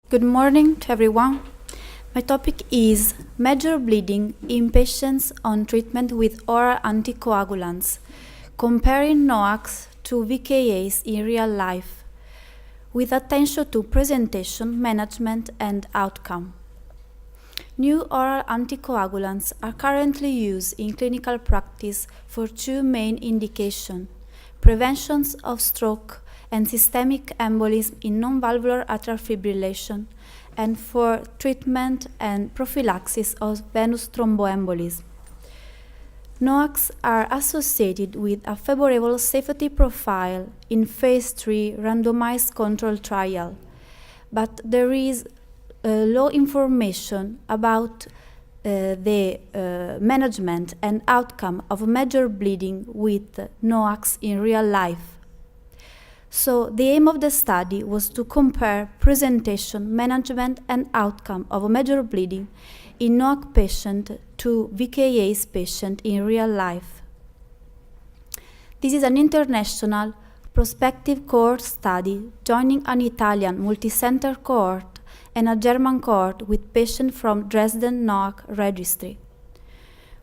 Good morning to everyone. My topic is major bleeding in patients on treatment with oral anticoagulants, comparing NOACs to VKAs in real life, with attention to presentation, management, and outcome. New oral anticoagulants are currently used in clinical practice for two main indications: prevention of stroke and systemic embolism in non-valvular atrial fibrillation, and for treatment and prophylaxis of venous thromboembolism. NOACs are associated with a favorable safety profile in phase 3 randomized controlled trial, but there is low information about the management and outcome of major bleeding with NOACs in real life. So the aim of the study was to compare presentation, management, and outcome of major bleeding in NOAC patient to VKAs patient in real life. This is an international prospective cohort study joining an Italian multicenter cohort and a German cohort with patients from Dresden NOAC registry.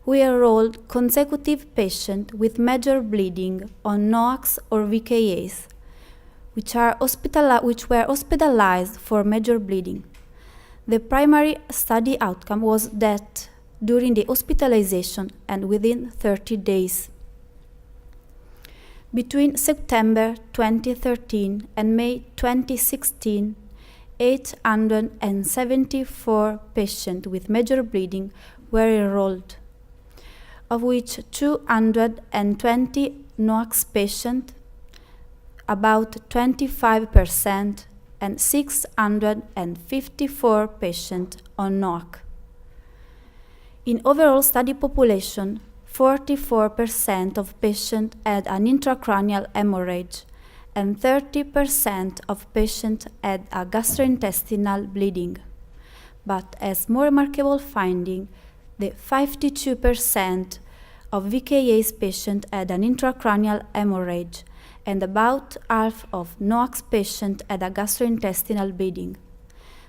We enrolled consecutive patients with major bleeding on NOACs or VKAs, which were hospitalized for major bleeding. The primary study outcome was death during the hospitalization and within 30 days. Between September 2013 and May 2016, 874 patients with major bleeding were enrolled, of which 220 NOACs patients, about 25%, and 654 patients on NOAC. In overall study population, 44% of patients had an intracranial hemorrhage, and 30% of patients had a gastrointestinal bleeding. But as more remarkable finding, the 52% of VKAs patients had an intracranial hemorrhage, and about half of NOACs patients had a gastrointestinal bleeding.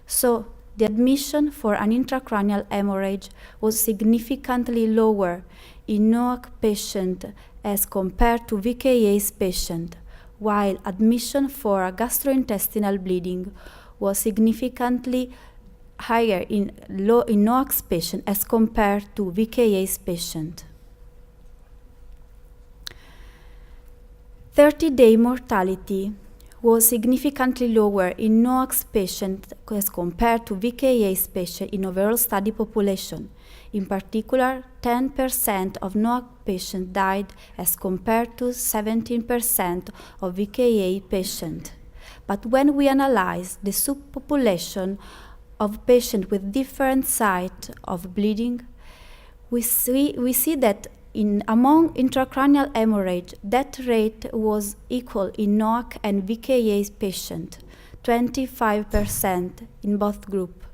So the admission for an intracranial hemorrhage was significantly lower in NOAC patients as compared to VKAs patients, while admission for a gastrointestinal bleeding was significantly higher in NOACs patients as compared to VKAs patients. 30-day mortality was significantly lower in NOACs patients as compared to VKAs patients in overall study population. In particular, 10% of NOAC patients died as compared to 17% of VKA patients. But when we analyze the subpopulation of patients with different sites of bleeding, we see that among intracranial hemorrhage, death rate was equal in NOAC and VKA patients, 25% in both groups.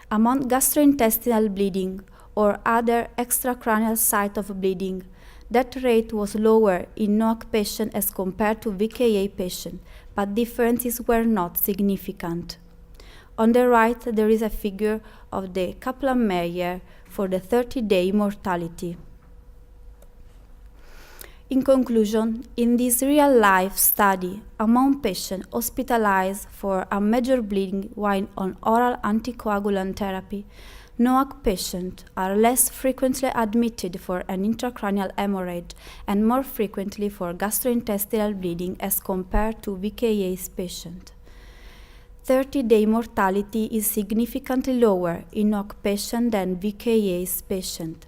Among gastrointestinal bleeding or other extracranial site of bleeding, death rate was lower in NOAC patients as compared to VKA patients, but differences were not significant. On the right, there is a figure of the Kaplan-Meier for the 30-day mortality. In conclusion, in this real-life study, among patients hospitalized for a major bleeding while on oral anticoagulant therapy, NOAC patients are less frequently admitted for an intracranial hemorrhage and more frequently for gastrointestinal bleeding as compared to VKAs patients. 30-day mortality is significantly lower in NOAC patients than VKAs patients,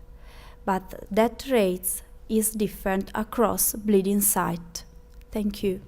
but death rates is different across bleeding site. Thank you.